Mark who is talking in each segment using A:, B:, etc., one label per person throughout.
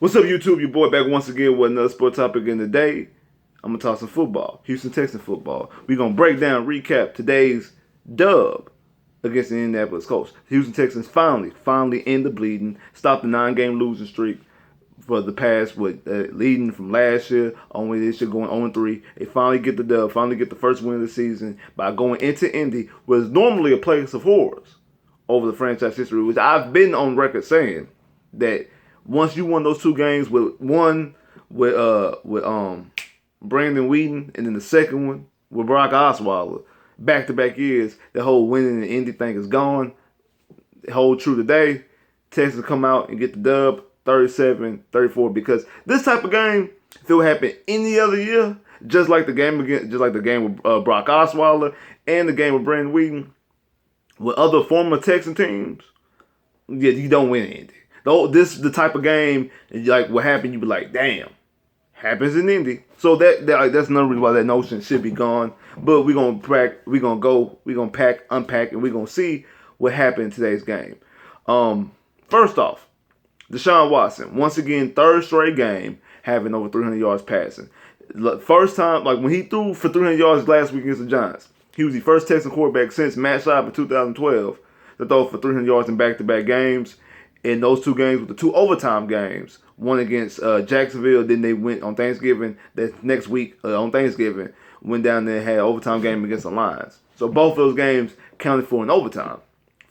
A: What's up, YouTube? Your boy back once again with another sport topic in the day. I'm going to talk some football, Houston Texans football. We're going to break down, recap today's dub against the Indianapolis Colts. Houston Texans finally end the bleeding, stopped the 9-game losing streak for the past, leading from last year, only this year going 0-3. They finally get the dub, finally get the first win of the season by going into Indy, was normally a place of horrors over the franchise history, which I've been on record saying that once you won those two games with one with Brandon Whedon and then the second one with Brock Osweiler, back-to-back years, the whole winning the Indy thing is gone. Hold true today. Texans come out and get the dub 37-34 because this type of game, if it would happen any other year, just like the game with Brock Osweiler and the game with Brandon Whedon, with other former Texan teams, yeah, you don't win Indy. Though this is the type of game, like what happened, you be like, damn, happens in Indy. So that's another reason why that notion should be gone. But we're gonna unpack, and we're gonna see what happened in today's game. First off, Deshaun Watson, once again, third straight game having over 300 yards passing. First time, like when he threw for 300 yards last week against the Giants, he was the first Texan quarterback since Matt Schaub in 2012 to throw for 300 yards in back-to-back games. In those two games, with the two overtime games, one against Jacksonville, then they went on Thanksgiving, that next week on Thanksgiving, went down there and had an overtime game against the Lions. So both of those games counted for an overtime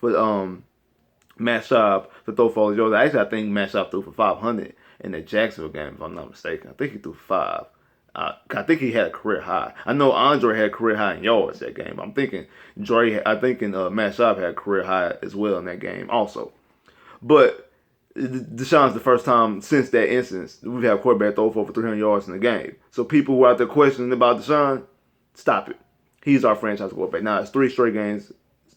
A: for Matt Schaub to throw for all the yards. Actually, I think Matt Schaub threw for 500 in that Jacksonville game, if I'm not mistaken. I think he threw 5. I think he had a career high. I know Andre had a career high in yards that game. I'm thinking Matt Schaub had a career high as well in that game also. But Deshaun's the first time since that instance we've had a quarterback throw for over 300 yards in the game. So people who are out there questioning about Deshaun, stop it. He's our franchise quarterback. Now it's three straight games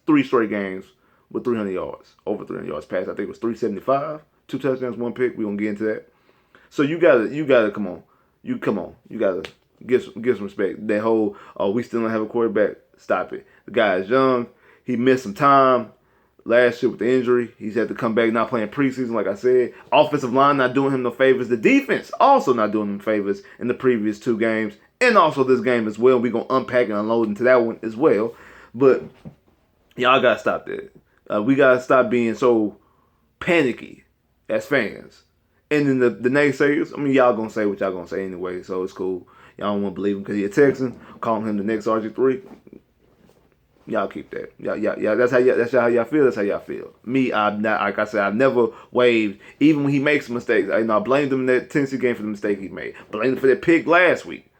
A: with 300 yards, over 300 yards passed. I think it was 375, 2 touchdowns, 1 pick. We're gonna get into that. So you gotta come on. You gotta give some respect. That whole we still don't have a quarterback. Stop it. The guy is young. He missed some time last year with the injury. He's had to come back, not playing preseason, like I said. Offensive line not doing him no favors. The defense also not doing him favors in the previous 2 games. And also this game as well. We're going to unpack and unload into that one as well. But y'all got to stop that. We got to stop being so panicky as fans. And then the naysayers, I mean, y'all going to say what y'all going to say anyway, so it's cool. Y'all don't want to believe him because he's a Texan. Calling him the next RG3. Y'all keep that. Yeah. That's how y'all feel. That's how y'all feel. Me, I'm not. Like I said, I've never waved. Even when he makes mistakes, I blamed him in that Tennessee game for the mistake he made. Blamed him for that pick last week.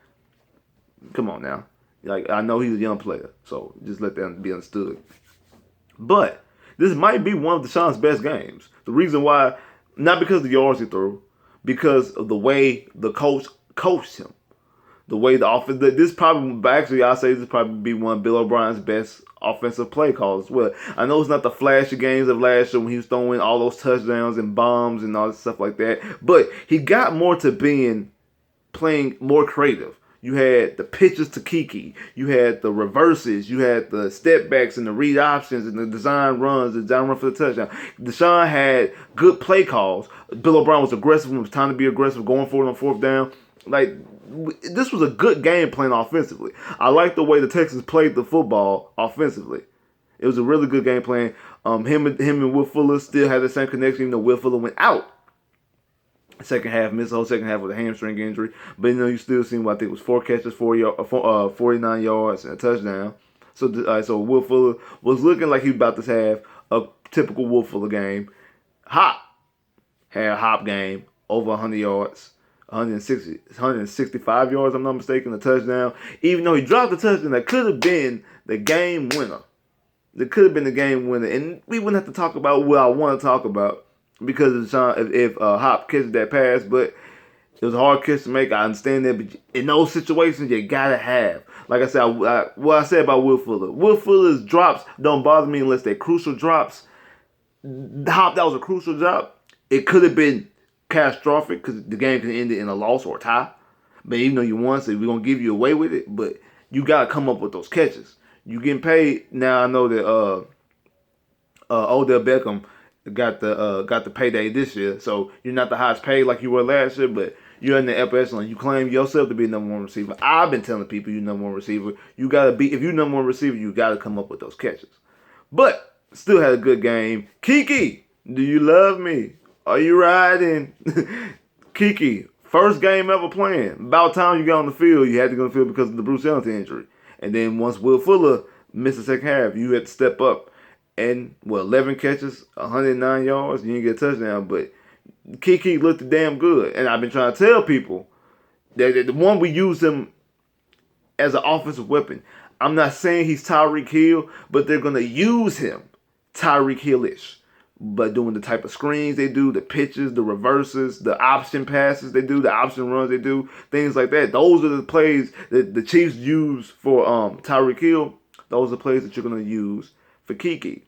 A: Come on now. Like I know he's a young player, so just let that be understood. But this might be one of Deshaun's best games. The reason why, not because of the yards he threw, because of the way the coach coached him. The way the offense, I'll say this probably be one of Bill O'Brien's best offensive play calls as well. I know it's not the flashy games of last year when he was throwing all those touchdowns and bombs and all that stuff like that, but he got more to playing more creative. You had the pitches to Kiki, you had the reverses, you had the step backs and the read options and the design runs, the design run for the touchdown. Deshaun had good play calls. Bill O'Brien was aggressive when it was time to be aggressive, going for it on 4th down. Like, this was a good game plan offensively. I like the way the Texans played the football offensively. It was a really good game plan. Him and Will Fuller still had the same connection, even though Will Fuller went out. Second half, missed the whole second half with a hamstring injury. But you still seen what I think was 4 catches, 49 yards, and a touchdown. So Will Fuller was looking like he was about to have a typical Will Fuller game. Hop had a hop game, over 100 yards. 165 yards, I'm not mistaken, a touchdown. Even though he dropped the touchdown, that could have been the game winner. That could have been the game winner. And we wouldn't have to talk about what I want to talk about because if Hop catches that pass, but it was a hard catch to make. I understand that, but in those situations, you got to have. Like I said, what I said about Will Fuller. Will Fuller's drops don't bother me unless they're crucial drops. Hop, that was a crucial drop. It could have been catastrophic because the game can end in a loss or a tie. But even though you won, so we're going to give you away with it. But you got to come up with those catches. You getting paid. Now I know that Odell Beckham got the payday this year. So you're not the highest paid like you were last year, but you're in the upper echelon. You claim yourself to be number one receiver. I've been telling people you're number one receiver. You gotta be if you're number one receiver, you gotta come up with those catches. But still had a good game. Kiki, do you love me? Are you riding? Kiki, first game ever playing. About time you got on the field. You had to go on the field because of the Bruce Ellington injury. And then once Will Fuller missed the second half, you had to step up. And, 11 catches, 109 yards. You didn't get a touchdown, but Kiki looked damn good. And I've been trying to tell people that the one we use him as an offensive weapon. I'm not saying he's Tyreek Hill, but they're going to use him Tyreek Hill-ish. But doing the type of screens they do, the pitches, the reverses, the option passes they do, the option runs they do, things like that. Those are the plays that the Chiefs use for Tyreek Hill. Those are the plays that you're going to use for Kiki.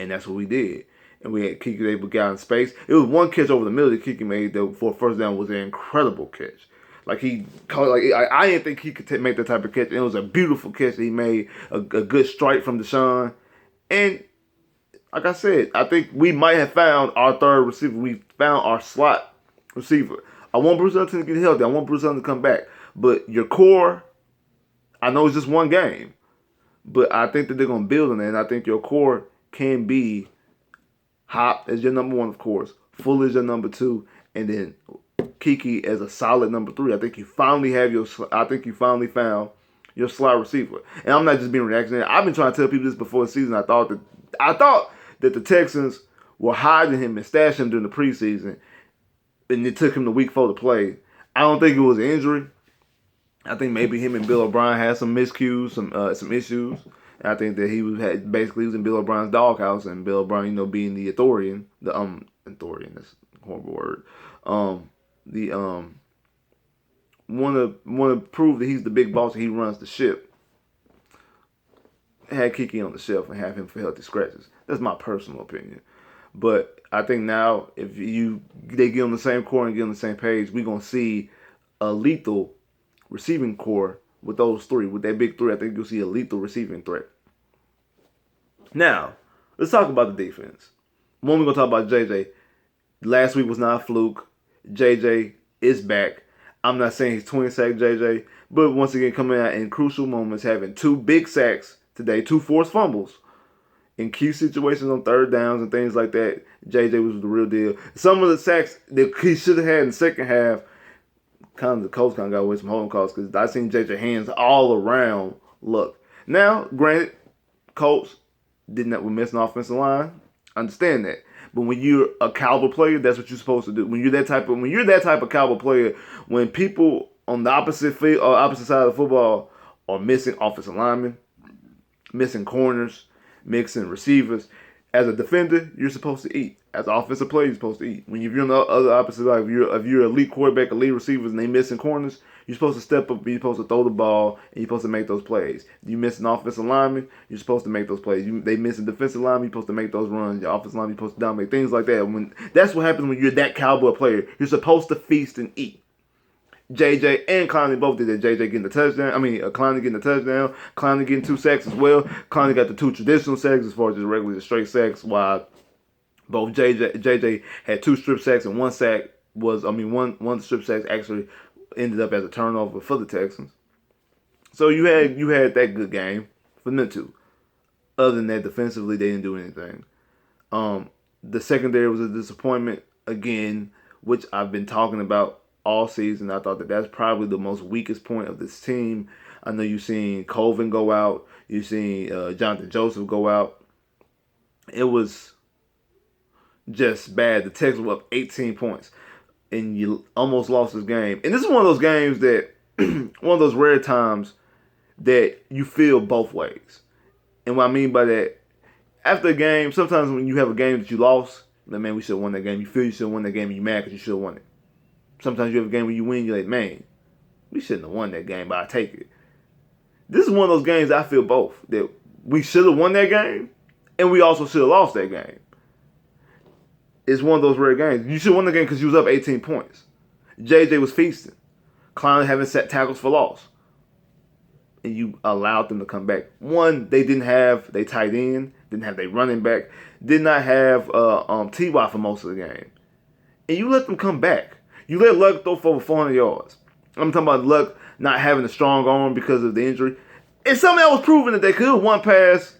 A: And that's what we did. And we had Kiki able to get out in space. It was one catch over the middle that Kiki made that for a first down was an incredible catch. Like he caught, I didn't think he could make that type of catch. And it was a beautiful catch that he made, a good strike from Deshaun. And like I said, I think we might have found our third receiver. We found our slot receiver. I want Bruce Ellington to get healthy. I want Bruce Ellington to come back. But your core, I know it's just one game. But I think that they're going to build on that. And I think your core can be Hop as your number one, of course. Fuller as your number two. And then Kiki as a solid number three. I think you finally found your slot receiver. And I'm not just being reactionary. I've been trying to tell people this before the season. I thought that the Texans were hiding him and stashing him during the preseason, and it took him the week 4 to play. I don't think it was an injury. I think maybe him and Bill O'Brien had some miscues, some issues. And I think that he was in Bill O'Brien's doghouse, and Bill O'Brien, being the authorian, authorian, that's a horrible word. Want to prove that he's the big boss and he runs the ship. Had Kiki on the shelf and have him for healthy scratches. That's my personal opinion. But I think now if they get on the same core and get on the same page, we're going to see a lethal receiving core with those three. With that big three, I think you'll see a lethal receiving threat. Now, let's talk about the defense. One, we're going to talk about JJ. Last week was not a fluke. JJ is back. I'm not saying he's 20-sack JJ, but once again, coming out in crucial moments, having 2 big sacks today, 2 forced fumbles in key situations on third downs and things like that. JJ was the real deal. Some of the sacks that he should have had in the second half, the Colts got away some holding calls because I seen JJ hands all around. Look, now, granted, Colts we're missing offensive line. I understand that. But when you're a caliber player, that's what you're supposed to do. When you're that type of caliber player, when people on the opposite field or opposite side of the football are missing offensive linemen, missing corners, mixing receivers, as a defender, you're supposed to eat. As an offensive player, you're supposed to eat. When you're on the other opposite side, if you're elite quarterback, elite receivers, and they missing corners, you're supposed to step up, you're supposed to throw the ball, and you're supposed to make those plays. You miss an offensive lineman, you're supposed to make those plays. They miss a defensive lineman, you're supposed to make those runs. Your offensive lineman, you're supposed to dominate. Things like that. That's what happens when you're that caliber player. You're supposed to feast and eat. JJ and Clowney both did that. JJ getting the touchdown. Clowney getting the touchdown. Clowney getting 2 sacks as well. Clowney got the 2 traditional sacks as far as just regular straight sacks, while both JJ had 2 strip sacks and one strip sack actually ended up as a turnover for the Texans. So you had that good game for them too. Other than that, defensively they didn't do anything. The secondary was a disappointment again, which I've been talking about all season. I thought that's probably the most weakest point of this team. I know you've seen Colvin go out. You've seen Jonathan Joseph go out. It was just bad. The Texans were up 18 points. And you almost lost this game. And this is one of those games that, one of those rare times that you feel both ways. And what I mean by that, after a game, sometimes when you have a game that you lost, like, man, we should have won that game. You feel you should have won that game and you're mad because you should have won it. Sometimes you have a game where you win, you're like, man, we shouldn't have won that game, but I take it. This is one of those games I feel both. That we should have won that game, and we also should have lost that game. It's one of those rare games. You should have won the game because you was up 18 points. JJ was feasting. Clowney having set tackles for loss. And you allowed them to come back. One, they didn't have their tight end didn't have their running back, did not have T.Y. for most of the game. And you let them come back. You let Luck throw for over 400 yards. I'm talking about Luck not having a strong arm because of the injury. And something that was proven that they could one pass.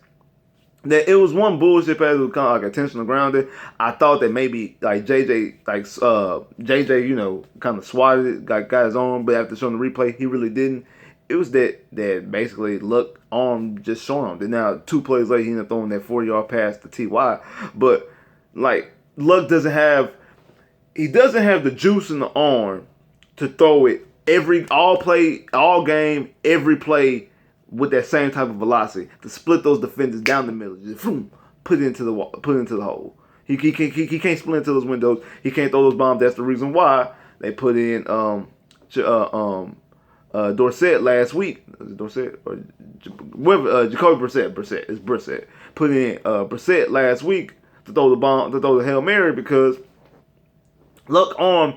A: That it was one bullshit pass that was kind of like intentional grounded. I thought that maybe like JJ, kind of swatted it, got his arm, but after showing the replay, he really didn't. It was that basically Luck arm just showing him. Then now 2 plays later, he ended up throwing that 40-yard pass to Ty. But like Luck doesn't have the juice in the arm to throw it all game, every play with that same type of velocity to split those defenders down the middle, just boom, put it into the hole. He can't split into those windows. He can't throw those bombs. That's the reason why they put in Dorsett last week. Is it Dorsett or Jacoby Brissett? It's Brissett. Put in Brissett last week to throw the Hail Mary because Luck arm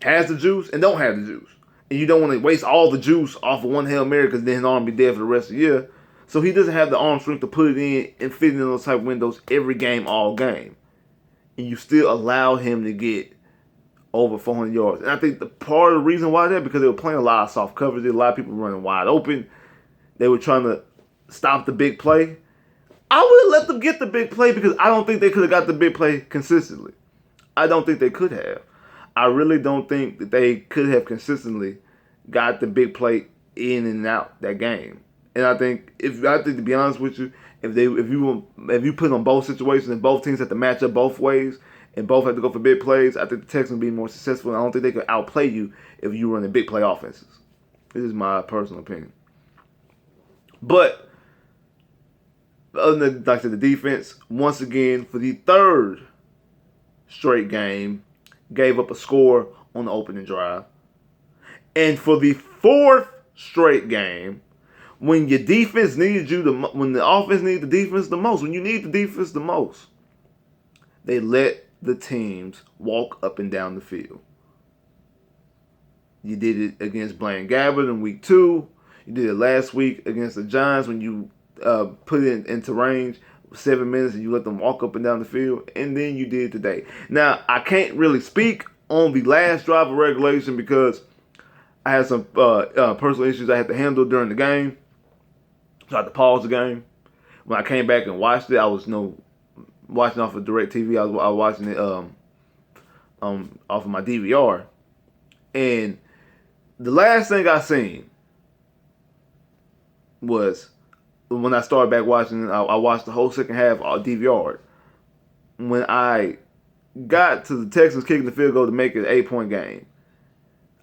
A: has the juice and don't have the juice. And you don't want to waste all the juice off of one Hail Mary because then his arm be dead for the rest of the year. So he doesn't have the arm strength to put it in and fit in those type of windows every game, all game. And you still allow him to get over 400 yards. And I think the part of the reason why because they were playing a lot of soft coverage. A lot of people running wide open. They were trying to stop the big play. I would have let them get the big play because I don't think they could have got the big play consistently. I don't think they could have. I really don't think that they could have consistently got the big play in and out that game. And I think to be honest with you, if you put on both situations and both teams have to match up both ways and both have to go for big plays, I think the Texans would be more successful. And I don't think they could outplay you if you run the big play offenses. This is my personal opinion. But other than, like I said, the defense, once again, for the 3rd straight game, gave up a score on the opening drive. And for the 4th straight game, when your defense needed when the offense needed the defense the most, when you need the defense the most, they let the teams walk up and down the field. You did it against Blaine Gabbert in week 2. You did it last week against the Giants when you put it into range 7 minutes and you let them walk up and down the field, and then you did today. Now, I can't really speak on the last drive of regulation because I had some personal issues I had to handle during the game, so I had to pause the game. When I came back and watched it, I was watching off of DirecTV. I was watching it off of my DVR, and the last thing I seen was when I started back watching, I watched the whole second half DVR. When I got to the Texans kicking the field goal to make it an 8-point game,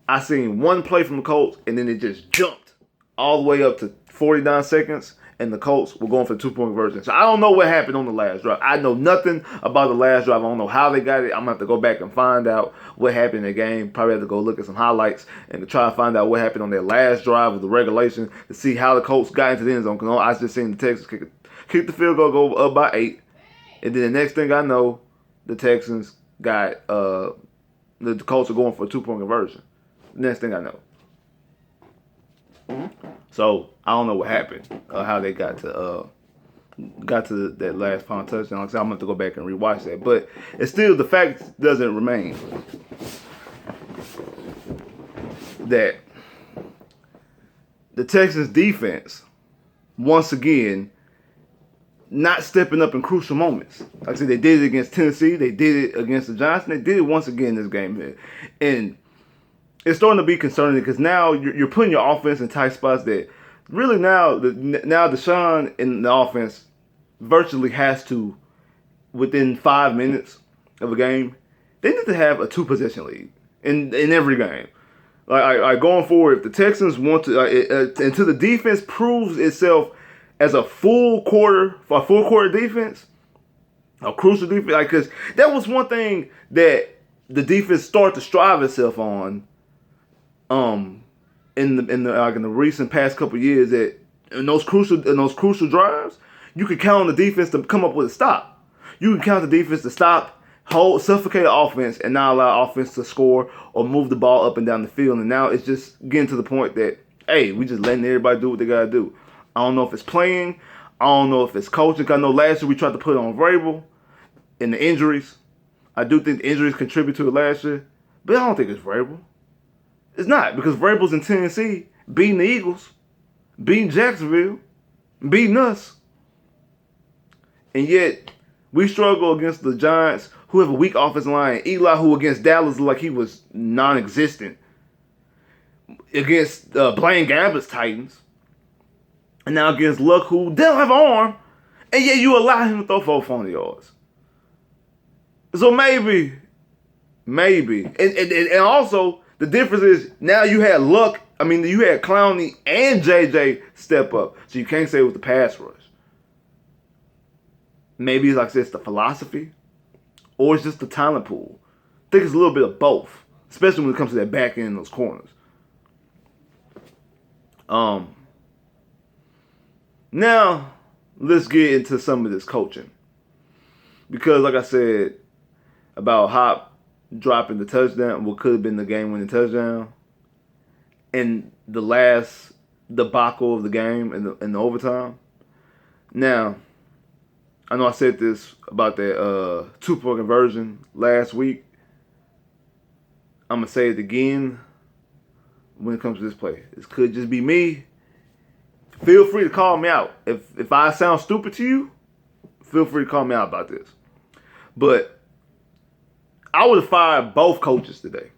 A: I seen one play from the Colts, and then it just jumped all the way up to 49 seconds, and the Colts were going for the 2-point conversion. So I don't know what happened on the last drive. I know nothing about the last drive. I don't know how they got it. I'm going to have to go back and find out what happened in the game. Probably have to go look at some highlights and to try to find out what happened on their last drive of the regulation to see how the Colts got into the end zone. Because I just seen the Texans kick the field goal, go up by 8. And then the next thing I know, the Texans got the Colts are going for a 2-point conversion. Next thing I know. So I don't know what happened, how they got to that last pound touchdown. Like I said, I'm gonna have to go back and rewatch that. But it's still, the fact doesn't remain that the Texans defense, once again, not stepping up in crucial moments. Like I said, they did it against Tennessee, they did it against the Giants, and they did it once again this game here. And it's starting to be concerning because now you're putting your offense in tight spots that really now Deshaun in the offense virtually has to, within 5 minutes of a game, they need to have a 2-possession lead in every game. Like going forward, if the Texans want to, until the defense proves itself as a full quarter defense, a crucial defense, like, because that was one thing that the defense started to strive itself on. In the recent past couple of years, that in those crucial drives, you could count on the defense to come up with a stop. You can count the defense to stop, suffocate the offense, and not allow offense to score or move the ball up and down the field. And now it's just getting to the point that, hey, we just letting everybody do what they gotta do. I don't know if it's playing. I don't know if it's coaching. I know last year we tried to put it on Vrabel and the injuries. I do think the injuries contribute to it last year, but I don't think it's Vrabel. It's not, because Vrabel's in Tennessee beating the Eagles, beating Jacksonville, beating us. And yet, we struggle against the Giants, who have a weak offensive line. Eli, who against Dallas looked like he was non-existent. Against Blaine Gabbert's Titans. And now against Luck, who they don't have an arm. And yet you allow him to throw 400 yards. So maybe. And also, the difference is now you had Luck. I mean, you had Clowney and JJ step up. So you can't say it was the pass rush. Maybe, like I said, it's the philosophy. Or it's just the talent pool. I think it's a little bit of both. Especially when it comes to that back end in those corners. Now, let's get into some of this coaching. Because, like I said, about Hop dropping the touchdown, what could have been the game-winning touchdown, and the last debacle of the game in the overtime. Now, I know I said this about that two-point conversion last week. I'm going to say it again when it comes to this play. This could just be me. Feel free to call me out. If I sound stupid to you, feel free to call me out about this. But I would have fired both coaches today.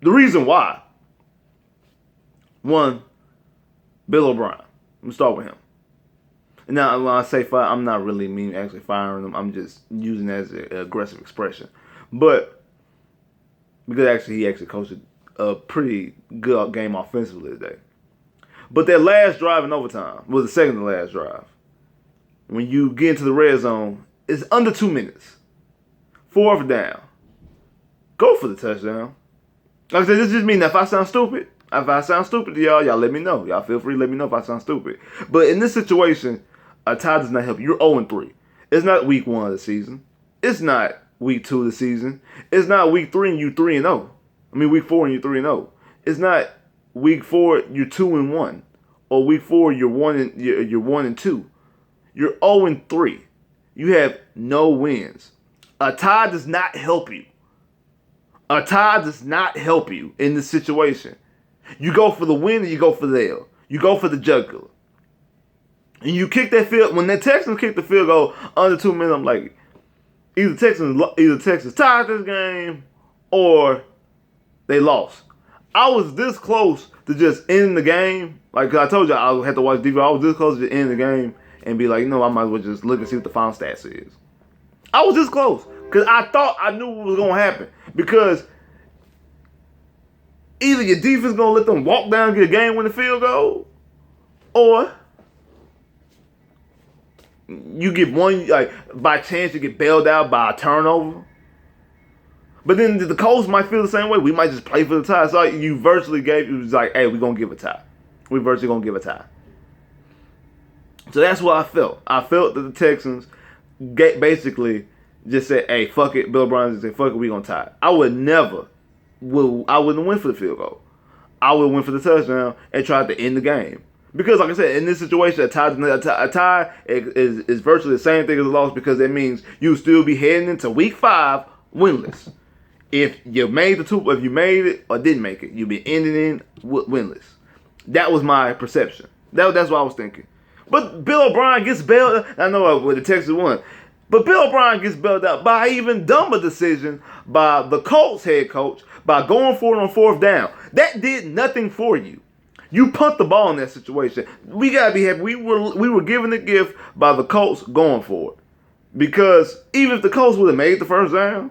A: The reason why. One, Bill O'Brien. Let me start with him. And now when I say fire, I'm not really meaning actually firing them. I'm just using it as an aggressive expression. But because he actually coached a pretty good game offensively today. But that last drive in overtime was the second to last drive. When you get into the red zone, it's under 2 minutes. 4th down. Go for the touchdown. Like I said, this just means that if I sound stupid to y'all let me know. Y'all feel free to let me know if I sound stupid. But in this situation, a tie does not help you. You're 0-3. It's not week 1 of the season. It's not week 2 of the season. It's not week 3 and you 3-0. I mean, week 4 and you 3-0. It's not week 4 you're 2-1, or week 4 you're 1-2. You're 0-3. You have no wins. A tie does not help you. A tie does not help you in this situation. You go for the win or you go for the L. You go for the jugular. And you kick that field. When the Texans kick the field goal under 2 minutes, I'm like, either Texans tied this game or they lost. I was this close to just ending the game. Like, cause I told you I had to watch DVD. I was this close to end the game and be like, you know, I might as well just look and see what the final stats is. I was this close. Because I thought I knew what was going to happen. Because either your defense going to let them walk down and get a game-winning field goal, or you get one, like, by chance you get bailed out by a turnover. But then the Colts might feel the same way. We might just play for the tie. So you virtually it was like, hey, we're going to give a tie. We're virtually going to give a tie. So that's what I felt. I felt that the Texans basically just said, hey, fuck it. Bill O'Brien just said, fuck it, we gonna tie. I wouldn't win for the field goal. I would win for the touchdown and try to end the game. Because, like I said, in this situation, a tie is virtually the same thing as a loss, because that means you still be heading into week 5 winless. If you made it or didn't make it, you'd be ending in winless. That was my perception. That's what I was thinking. But Bill O'Brien gets bailed. I know what the Texans won. But Bill O'Brien gets bailed out by an even dumber decision by the Colts head coach by going for it on 4th down. That did nothing for you. You punt the ball in that situation. We gotta be happy. We were given the gift by the Colts going for it. Because even if the Colts would have made the first down,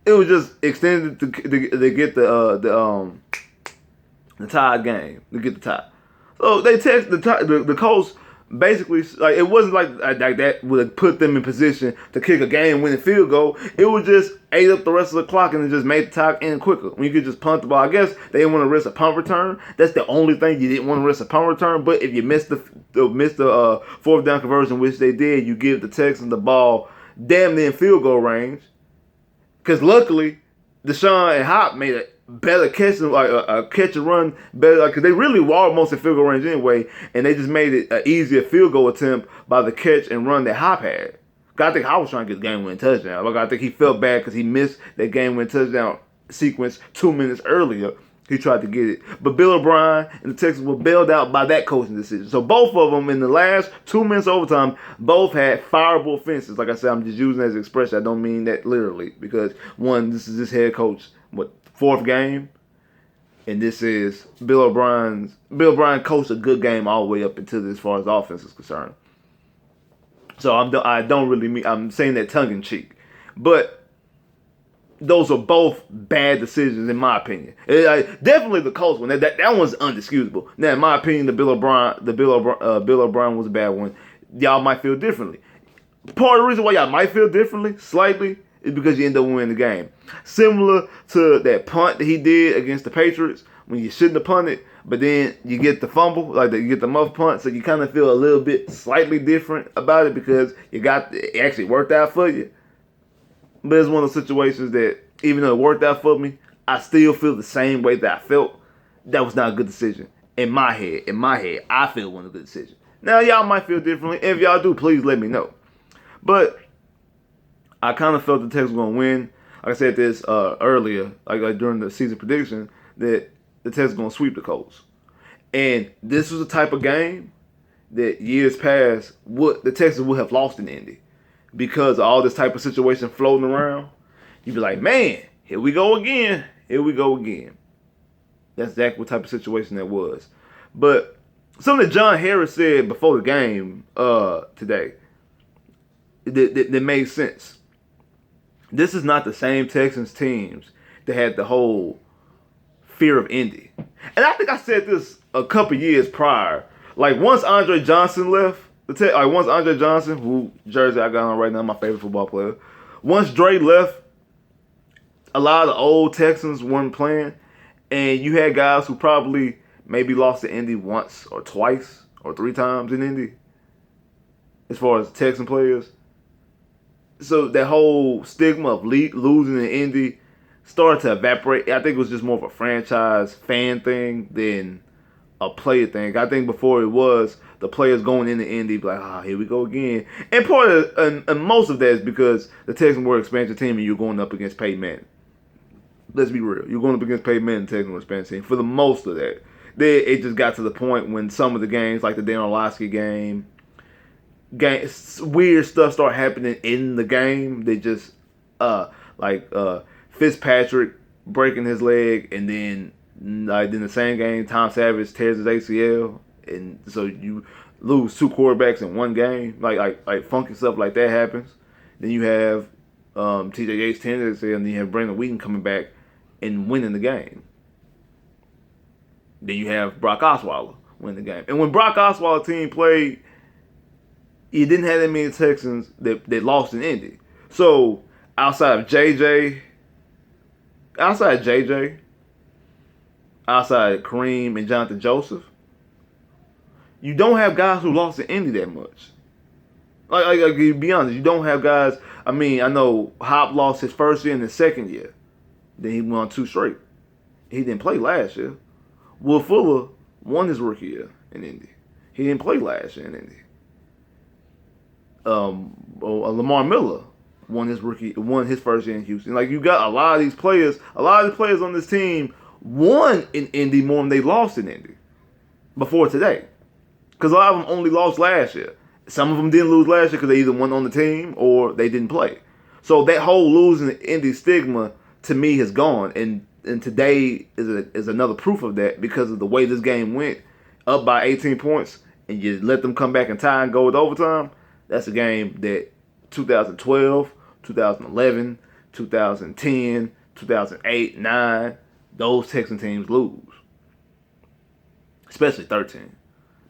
A: it was just extended to get the tied game, to get the tie. So they text the Colts. Basically, like, it wasn't like that would have put them in position to kick a game-winning field goal. It would just ate up the rest of the clock and it just made the time end quicker. When you could just punt the ball. I guess they didn't want to risk a punt return. That's the only thing. You didn't want to risk a punt return. But if you missed the 4th down conversion, which they did, you give the Texans the ball damn near in field goal range. Because luckily, Deshaun and Hop made a better catching, like a catch and run better, because they really were almost in field goal range anyway, and they just made it an easier field goal attempt by the catch and run that Hop had. I think Hop was trying to get the game-winning touchdown. Like, I think he felt bad because he missed that game-winning touchdown sequence 2 minutes earlier. He tried to get it. But Bill O'Brien and the Texans were bailed out by that coaching decision. So both of them in the last 2 minutes overtime, both had fireable offenses. Like I said, I'm just using it as an expression. I don't mean that literally. Because one, this is this head coach, fourth game? And this is Bill O'Brien coached a good game all the way up until as far as offense is concerned. So I don't really mean, I'm saying that tongue in cheek. But those are both bad decisions in my opinion. Definitely the Colts one. That one's undisputable. Now, in my opinion, the Bill O'Brien was a bad one. Y'all might feel differently. Part of the reason why y'all might feel differently, slightly, is because you end up winning the game. Similar to that punt that he did against the Patriots when you shouldn't have punted, but then you get the fumble, you get the muff punt, so you kind of feel a little bit slightly different about it because it actually worked out for you. But it's one of those situations that even though it worked out for me, I still feel the same way that I felt. That was not a good decision. In my head, I feel it wasn't a good decision. Now, y'all might feel differently. If y'all do, please let me know. But I kind of felt the Texans were going to win. Like I said this earlier, like during the season prediction, that the Texans were going to sweep the Colts. And this was the type of game that years past, the Texans would have lost in Indy. Because of all this type of situation floating around, you'd be like, man, here we go again. Here we go again. That's exactly what type of situation that was. But something that John Harris said before the game today that made sense. This is not the same Texans teams that had the whole fear of Indy. And I think I said this a couple years prior. Like, once Andre Johnson left, once Andre Johnson, who jersey I got on right now, my favorite football player. Once Dre left, a lot of the old Texans weren't playing, and you had guys who probably maybe lost to Indy once or twice or 3 times in Indy, as far as Texan players. So that whole stigma of losing in Indy started to evaporate. I think it was just more of a franchise fan thing than a player thing. I think before it was the players going into Indy, like, here we go again. And part of, and most of that is because the Texans were an expansion team and you're going up against Peyton Manning. Let's be real. You're going up against Peyton Manning, the Texans were an expansion team. For the most of that. Then it just got to the point when some of the games, like the Dan Orlovsky game, weird stuff started happening in the game. They just, Fitzpatrick breaking his leg, and then in the same game, Tom Savage tears his ACL, and so you lose 2 quarterbacks in one game. Like funky stuff like that happens. Then you have T.J. Yates tearing his ACL, and then you have Brandon Wheaton coming back and winning the game. Then you have Brock Osweiler win the game. And when Brock Osweiler's team played, you didn't have that many Texans that lost in Indy. So outside of JJ, outside Kareem and Jonathan Joseph, you don't have guys who lost in Indy that much. Like to be honest, you don't have guys. I mean, I know Hop lost his first year and his second year. Then he won 2 straight. He didn't play last year. Will Fuller won his rookie year in Indy. He didn't play last year in Indy. Lamar Miller won his first year in Houston. Like, you got a lot of these players. A lot of the players on this team won in Indy more than they lost in Indy before today. Because a lot of them only lost last year. Some of them didn't lose last year because they either won on the team or they didn't play. So that whole losing Indy stigma to me has gone. And today is another proof of that, because of the way this game went, up by 18 points, and you let them come back and tie and go with overtime. That's a game that 2012, 2011, 2010, 2008, 9, those Texan teams lose. Especially 13.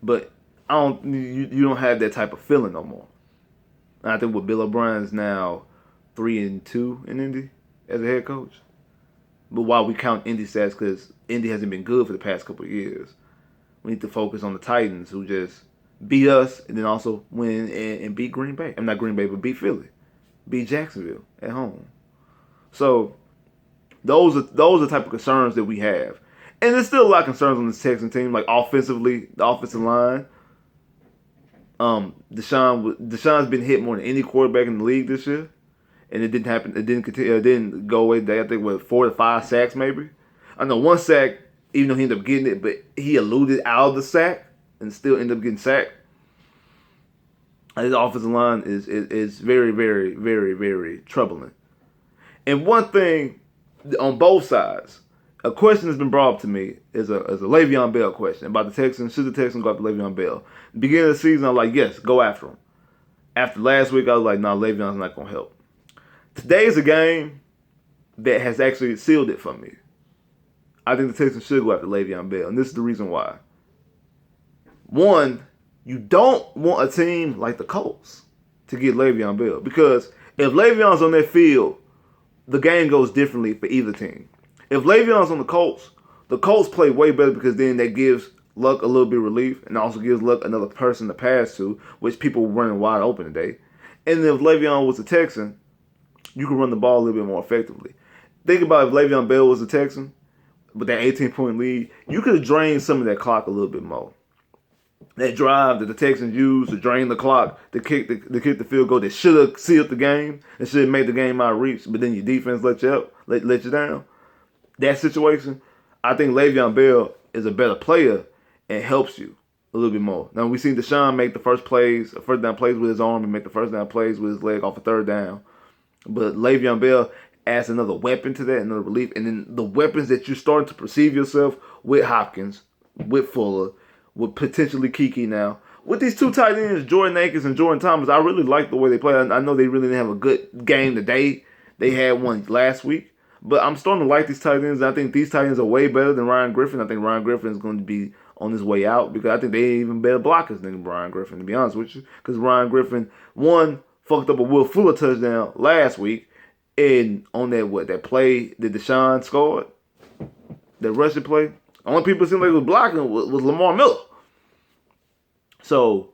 A: But you don't have that type of feeling no more. And I think with Bill O'Brien's now 3-2 in Indy as a head coach. But while we count Indy stats, because Indy hasn't been good for the past couple of years, we need to focus on the Titans, who just beat us and then also win and beat Green Bay. I'm not Green Bay, but beat Philly. Beat Jacksonville at home. So those are the type of concerns that we have. And there's still a lot of concerns on this Texans team, like offensively, the offensive line. Deshaun's been hit more than any quarterback in the league this year, and it didn't happen. It didn't continue. It didn't go away today. I think with 4 to 5 sacks maybe. I know 1 sack, even though he ended up getting it, but he eluded out of the sack and still ended up getting sacked. His offensive line is very, very, very, very troubling. And one thing on both sides, a question that's been brought up to me is a Le'Veon Bell question about the Texans. Should the Texans go after Le'Veon Bell? Beginning of the season, I'm like, yes, go after him. After last week, I was like, no, Le'Veon's not going to help. Today's a game that has actually sealed it for me. I think the Texans should go after Le'Veon Bell, and this is the reason why. One, you don't want a team like the Colts to get Le'Veon Bell, because if Le'Veon's on that field, the game goes differently for either team. If Le'Veon's on the Colts play way better because then that gives Luck a little bit of relief and also gives Luck another person to pass to, which people were running wide open today. And then if Le'Veon was a Texan, you can run the ball a little bit more effectively. Think about if Le'Veon Bell was a Texan with that 18-point lead, you could have drained some of that clock a little bit more. That drive that the Texans used to drain the clock, to kick the field goal that should have sealed the game and should have made the game out of reach, but then your defense let you down. That situation, I think Le'Veon Bell is a better player and helps you a little bit more. Now, we've seen Deshaun make the first down plays with his arm and make the first down plays with his leg off a third down. But Le'Veon Bell adds another weapon to that, another relief. And then the weapons that you're starting to perceive yourself with Hopkins, with Fuller, with potentially Kiki now. With these two tight ends, Jordan Akins and Jordan Thomas, I really like the way they play. I know they really didn't have a good game today. They had one last week. But I'm starting to like these tight ends. I think these tight ends are way better than Ryan Griffin. I think Ryan Griffin is going to be on his way out because I think they ain't even better blockers than Ryan Griffin, to be honest with you. Because Ryan Griffin, one, fucked up a Will Fuller touchdown last week. And on that play that Deshaun scored, that rushing play, the only people seemed like it was blocking was Lamar Miller. So,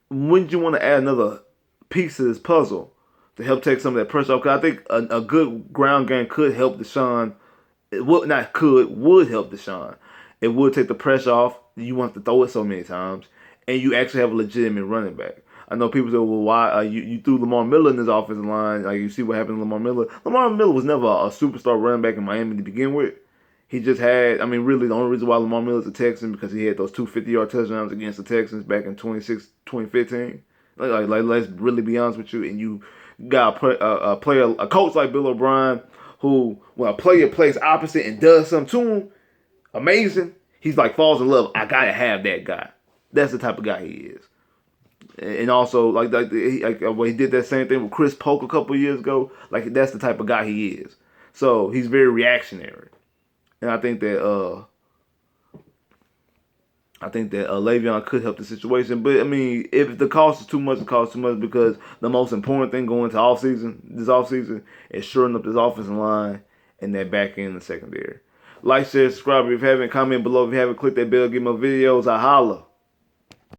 A: wouldn't you want to add another piece to this puzzle to help take some of that pressure off? Because I think a good ground game could help Deshaun. Would help Deshaun. It would take the pressure off. You want to throw it so many times. And you actually have a legitimate running back. I know people say, well, why you threw Lamar Miller in this offensive line? Like, you see what happened to Lamar Miller. Lamar Miller was never a superstar running back in Miami to begin with. He just had, really the only reason why Lamar Miller's a Texan because he had those 2 50-yard touchdowns against the Texans back in 2015. Like, let's really be honest with you. And you got a coach like Bill O'Brien who, when a player plays opposite and does something to him, amazing, he's like falls in love. I gotta have that guy. That's the type of guy he is. And also, like when he did that same thing with Chris Polk a couple of years ago, like that's the type of guy he is. So he's very reactionary. And I think that Le'Veon could help the situation. But, if the cost is too much, the cost is too much because the most important thing going into this offseason, is shoring up this offensive line and that back end and secondary. Like, share, subscribe if you haven't. Comment below if you haven't. Click that bell. Get more videos. I holla.